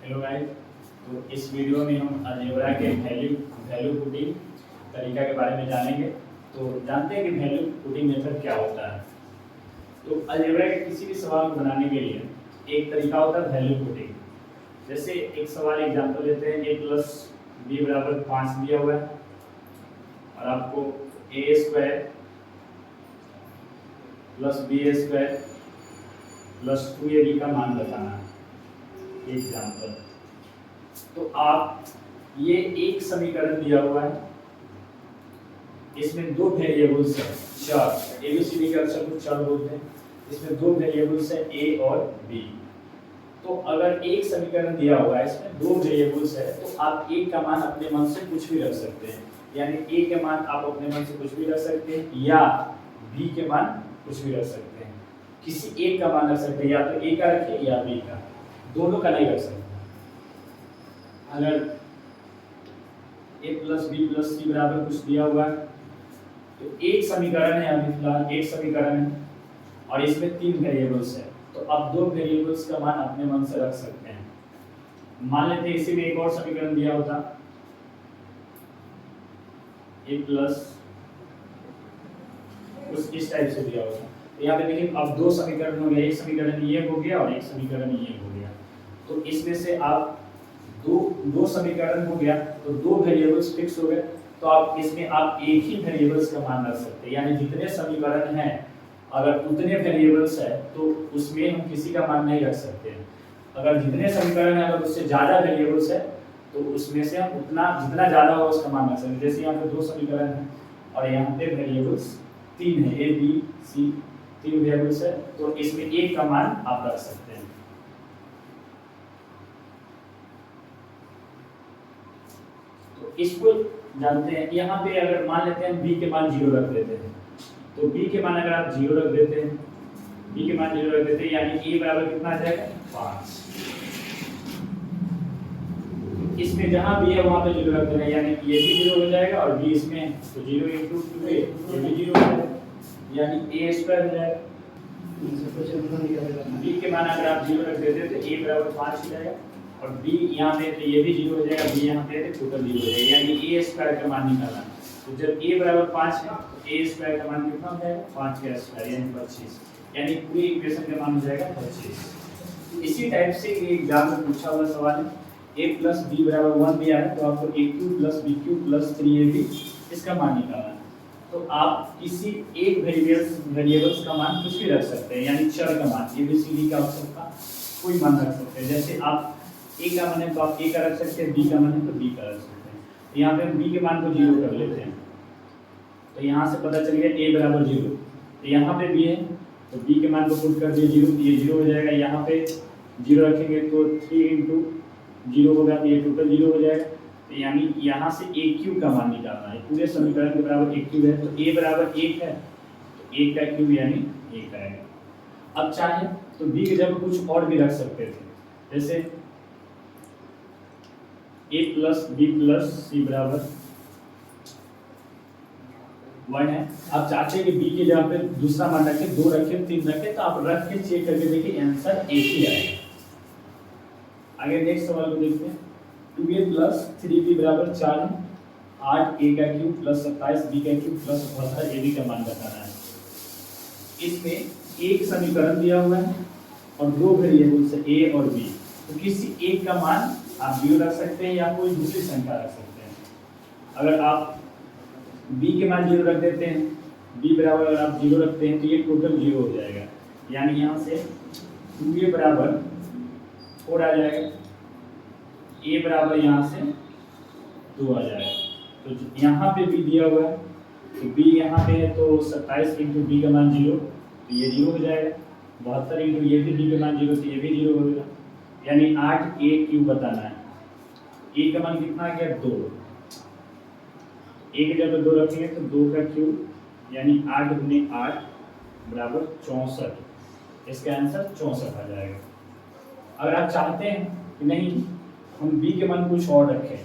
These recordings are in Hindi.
Hello guys. तो इस वीडियो में हम अलजेब्रा के वैल्यू पुटिंग तरीका के बारे में जानेंगे। तो जानते हैं कि वैल्यू पुटिंग मेथड क्या होता है। तो अलजेब्रा के किसी भी सवाल को बनाने के लिए एक तरीका होता है वैल्यू पुटिंग। जैसे एक सवाल एग्जांपल लेते हैं, a प्लस बी बराबर 5 दिया हुआ है और आपको A square plus B square plus 2ab का मान बताना है। एग्जाम्पल, तो आप ये एक समीकरण दिया हुआ है, इसमें दो वेरिएबल्स है, चर एबीसीडी के अक्षर को चर बोलते हैं। इसमें दो वेरिएबल्स है ए और बी। तो अगर एक समीकरण दिया हुआ है, इसमें दो वेरिएबल्स है, तो आप एक का मान अपने मन से कुछ भी रख सकते हैं। यानी ए के मान आप अपने मन से कुछ भी रख सकते हैं या बी के मान कुछ भी रख सकते हैं। किसी एक का मान रख सकते हैं, या तो ए का रखिए या बी का, दोनों का नहीं रख सकते। अगर a प्लस बी प्लस सी बराबर कुछ दिया हुआ है, तो एक समीकरण है, अभी फिलहाल एक समीकरण है और इसमें तीन वेरिएबल्स है, तो आप दो वेरिएबल्स का मान अपने मन से रख सकते हैं। मान लेते हैं इसी में एक और समीकरण दिया होता, a प्लस कुछ इस टाइप से दिया होता। यहाँ पे देखिए अब दो समीकरण हो गया, एक समीकरण ये हो गया और एक समीकरण ये हो गया। तो इसमें से आप दो समीकरण हो गया, तो दो वेरिएबल्स फिक्स हो गए, तो आप इसमें आप एक ही वेरिएबल्स का मान रख सकते हैं। यानी जितने समीकरण हैं अगर उतने वेरिएबल्स है तो उसमें हम किसी का मान नहीं रख सकते हैं। अगर जितने समीकरण है अगर उससे ज़्यादा वेरिएबल्स है तो उसमें से हम उतना जितना ज़्यादा हो उसका मान रख सकते हैं। जैसे यहाँ पे दो समीकरण है और यहाँ पे वेरिएबल्स तीन है, ए बी सी तीन वेरिएबल्स है, तो इसमें एक का मान आप रख सकते हैं। तो इसको जानते हैं। यहाँ पे अगर मान लेते हैं b के मान 0 रख देते हैं, तो b के मान अगर आप 0 रख देते हैं, b के मान 0 रख देते हैं, यानी a बराबर कितना आ जाएगा 5। इसमें जहां b है वहां पे 0 रख देना, यानी ये भी 0 हो जाएगा और b इसमें है, तो 0 * 2a ये भी 0 हो जाएगा, यानी a स्क्वायर हो जाएगा। b के मान अगर आप 0 रख देते तो a बराबर 5 हो जाएगा और b यहाँ पे तो ये भी 0 हो जाएगा, b यहाँ पे तो टोटल 0 हो जाएगा, यानी a स्क्वायर का मान निकालना। तो जब a बराबर 5 है तो a स्क्वायर का मान कितना हो जाएगा 5 का स्क्वायर यानी 25, यानी पूरी इक्वेशन का मान हो जाएगा 25। इसी टाइप से ये एग्जाम में पूछा हुआ सवाल है, a प्लस b बराबर 1 दिया है, तो आपको a³ plus b³ plus 3ab इसका मान निकालना है। तो आप किसी एक वेरिएबल्स का मान कुछ भी रख सकते हैं, यानी चर का मान एबीसीडी का अक्षर का कोई मान रख सकते हैं। जैसे आप a का मान है तो आप a का रख सकते हैं, b का मान है तो b का रख सकते हैं। तो यहाँ पे हम b के मान को 0 कर लेते हैं, तो यहाँ से पता चल गया a बराबर 0, तो यहाँ पे b है तो b के मान को पुट कर दिए 0, ये 0 हो जाएगा। यहाँ पे 0 रखेंगे तो 3 * 0 होगा, तो ये टोटल 0 हो जाएगा। तो यानी यहाँ से a³ का मान निकालना है, पूरे समीकरण के बराबर a³ है, तो a बराबर 1 है तो 1 का क्यूब यानी 1 आएगा। अब चाहे तो b की जगह कुछ और भी रख सकते थे, जैसे a प्लस बी प्लस सी बराबर 1 है। आप चाहते हैं कि b की जगह पे दूसरा मान रखें, 2 रखें, 3 रखें, तो आप रख के चेक करके देखिए आंसर एक ही आएगा। आगे नेक्स्ट सवाल को देखते हैं। 2a प्लस 3b बराबर 4 है, 8a का क्यूब प्लस 27b का क्यूब प्लस 72ab का मान बताना है। इसमें एक समीकरण दिया हुआ है और दो वेरिएबल्स है a और b, तो किसी एक का मान आप 0 रख सकते हैं या कोई दूसरी संख्या रख सकते हैं। अगर आप b के मान 0 रख देते हैं, b बराबर अगर आप 0 रखते हैं तो ये टोटल 0 हो जाएगा, यानी यहाँ से 2a बराबर 4 आ जाएगा, a बराबर यहाँ से 2 आ जाएगा। तो यहाँ पे b दिया हुआ है, तो b यहाँ पे है तो 27 * b का मान 0, तो ये 0 हो जाएगा। 72 * ये भी b का मान 0, तो ये भी 0 हो गया, यानी 8a³ बताना है। a का मान कितना आ गया 2, a की जगह 2 रखेंगे तो 2 का क्यूब यानी 8 × 8 बराबर 64, इसका आंसर 64 आ जाएगा। अगर आप चाहते हैं कि नहीं हम b के मान कुछ और रखें,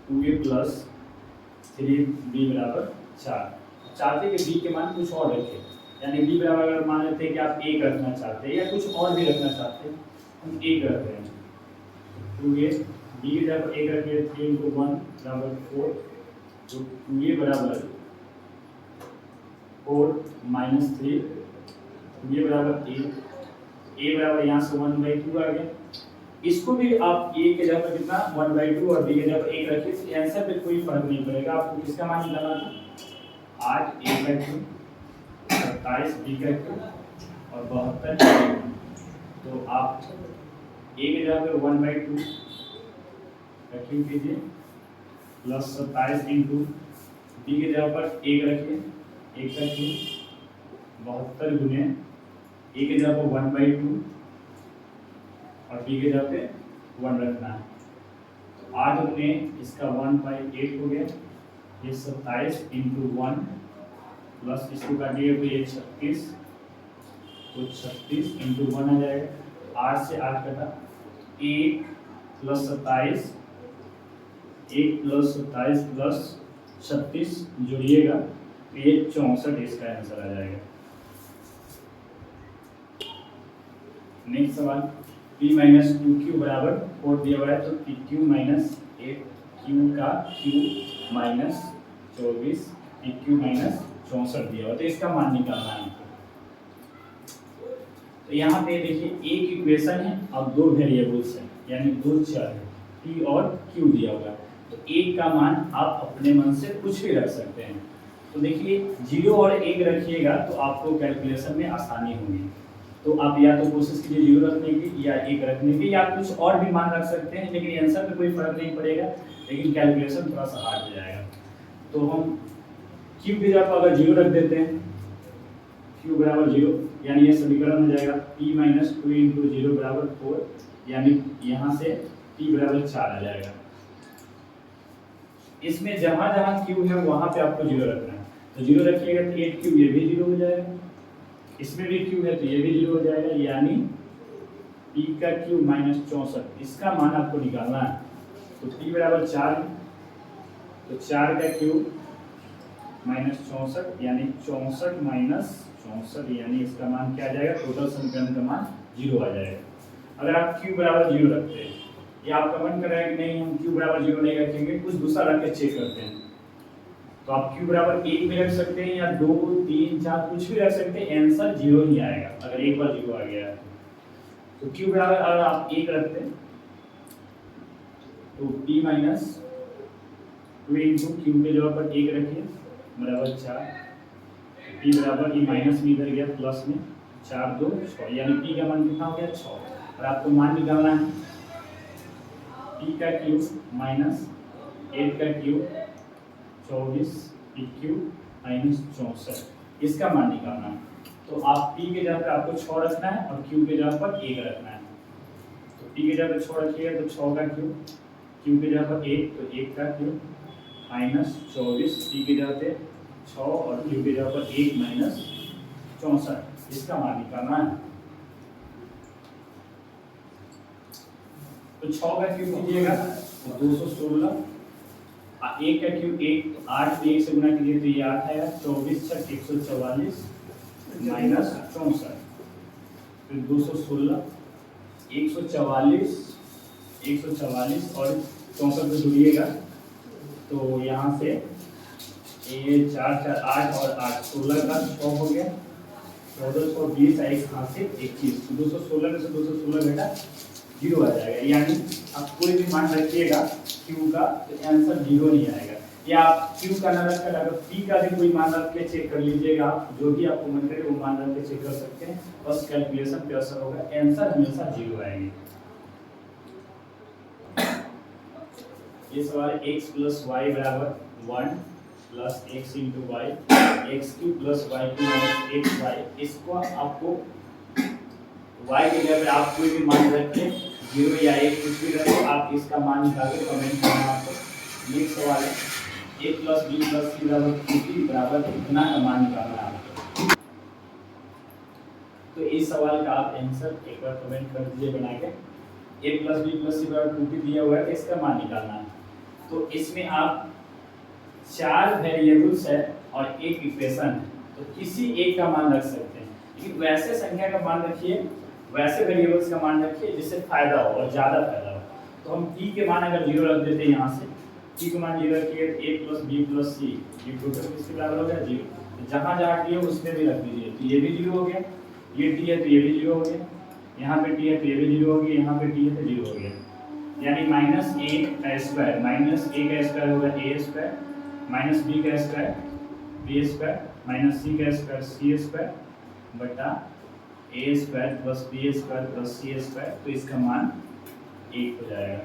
2a प्लस 3b बराबर 4, चाहते हैं कि b के मान कुछ और रखें, यानी b बराबर अगर मान लेते हैं कि आप 1 रखना चाहते हैं या कुछ और भी रखना चाहते हैं, हम एक रख रहे हैं, 2a, b की जगह पर एक रखिए, 3 × 1 बराबर 4, तो 2a बराबर 4 - 3, 2a बराबर a बराबर यहाँ से 1/2 आ गया। इसको भी आप a के जगह पर कितना 1/2 और b के जगह पर 1 रखिए, तो आंसर पे कोई फर्क नहीं पड़ेगा। आपको किसका मान निकालना था, 8 a का क्यूब, 27 b का क्यूब और 72। तो आप a के जगह पर 1/2 का क्यूब कीजिए प्लस 27 इंटू b के जगह पर 1 रखिए, 1 का क्यूब 72 गुने a के जगह पर 1/2 और b के जगह पे 1 रखना है। तो 8 गुने इसका 1/8 हो गया, ये 27 इंटू 1 प्लस इसको काटिए तो ये 36, तो 36 इंटू 1 आ जाएगा, 8 से 8 कटा, 1 प्लस 27, 1 प्लस 27 प्लस 36 जोड़िएगा तो ये 64 इसका आंसर आ जाएगा। नेक्स्ट सवाल, p - 2q बराबर 4 दिया हुआ है, तो pq - 8 q का q माइनस 24 pq माइनस 64 दिया हुआ है, तो इसका मान निकालना है। तो यहाँ पे देखिए एक इक्वेशन है और दो वेरिएबल्स हैं, यानी दो चर है, p और q दिया हुआ है। तो एक का मान आप अपने मन से कुछ भी रख सकते हैं। तो देखिए 0 और 1 रखिएगा तो आपको कैलकुलेशन में आसानी होगी। तो आप या तो कोशिश कीजिए 0 रखने की या 1 रखने की, या कुछ और भी मान रख सकते हैं, लेकिन आंसर पे कोई फर्क नहीं पड़ेगा, लेकिन कैलकुलेशन थोड़ा सा हार्ड हो जाएगा। तो हम q की जगह अगर 0 रख देते हैं, q बराबर 0, यानी ये समीकरण हो जाएगा p - 2 × 0 बराबर 4, यानी यहाँ से p बराबर 4 आ जाएगा। इसमें जहाँ जहाँ q है वहाँ पे आपको 0 रखना है, तो 0 रखिएगा तो 8q ये भी 0 हो जाएगा, इसमें भी q है तो ये भी 0 हो जाएगा, यानी p का q माइनस 64, इसका मान आपको निकालना है। तो p बराबर 4 है, तो 4 का q माइनस 64, यानी 64 माइनस 64, यानी इसका मान क्या आ जाएगा, टोटल समीकरण का मान 0 आ जाएगा। अगर आप q बराबर 0 रखते हैं, या आप कमेंट कर रहे हैं कि नहीं हम q बराबर 0 नहीं रखेंगे, कुछ दूसरा रख के चेक करते हैं, तो आप q बराबर 1 भी रख सकते हैं, या 2, 3, 4 कुछ भी रख सकते हैं, आंसर 0 ही आएगा अगर एक बार 0 आ गया है। तो q बराबर अगर आप 1 रखते हैं तो p माइनस 2 इंटू q के जगह पर 1 रखिए बराबर 4, p बराबर ये माइनस में इधर गया प्लस में 4 2 6, यानी p का मान कितना हो गया 6। और आपको मान निकालना है p का क्यूब माइनस 8 का क्यूब 24 pq माइनस 64, इसका मान निकालना है। तो आप p के जगह पर आपको 6 रखना है और q के जगह पर 1 रखना है। तो p के जगह पर 6 रखिएगा तो 6 का क्यूब, q के जगह पर 1 तो 1 का क्यूब माइनस 24, p के जगह पे 6 और q के जगह पर 1 माइनस 64, इसका मान निकालना है। तो 6 का क्यूब कीजिएगा तो 216, 1 का क्यूब 1, तो 8 पे 1 से गुना कीजिए तो ये 8 आएगा, 24 × 6 144 माइनस 64, फिर 216, 144 और 64 को जोड़िएगा तो यहाँ से ये 4 4 8 और 8 16 का 6 हो गया, 14 6 20 1 हाथ से 21, तो 216 में से 216 घटा 0 आ जाएगा, यानी आप कोई भी मान रखिएगा q का तो आंसर 0 नहीं आएगा। या आप q का ना रखकर अगर p का भी कोई मान रख के चेक कर लीजिएगा, आप जो भी आपको मन करे वो मान रख के चेक कर सकते हैं, बस कैलकुलेशन पे असर होगा, आंसर हमेशा 0 आएगी। ये सवाल है x + y = 1 plus x × y x³ + y³ - xy, इसको आपको y के जगह पे आप कोई भी मान रख के 0 या 1 कुछ भी रखें, आप इसका मान निकाल के कमेंट करना आपको। नेक्स्ट सवाल है a + b + c = बराबर कितना का मान निकालना है आपको। तो इस सवाल का आप आंसर एक बार कमेंट कर दीजिए बना के। a + b + c = 2 दिया हुआ है, इसका मान निकालना है। तो इसमें आप 4 वेरिएबल्स है और एक इक्वेशन है, तो किसी एक का मान रख सकते हैं, लेकिन वैसे संख्या का मान रखिए वैसे वेरिएबल्स का मान रखिए जिससे फायदा हो और ज़्यादा फायदा हो। तो हम t के मान अगर 0 रख देते हैं यहाँ से, t के मान 0 रखिए, a plus b plus c, ये टोटल किसके बराबर हो गया 0। तो जहाँ जहाँ t है उसमें भी रख दीजिए, तो ये भी 0 हो गया, ये t है तो ये भी 0 हो गया, यहाँ पे t है तो ये भी 0 हो गया, यहाँ पे t है तो 0 हो गया। यानी माइनस a का स्क्वायर, माइनस a का स्क्वायर होगा a स्क्वायर, माइनस b का square b square, minus c का स्क्वायर c स्क्वायर बटा a square plus b square plus c square. तो इसका मान 1 हो जाएगा।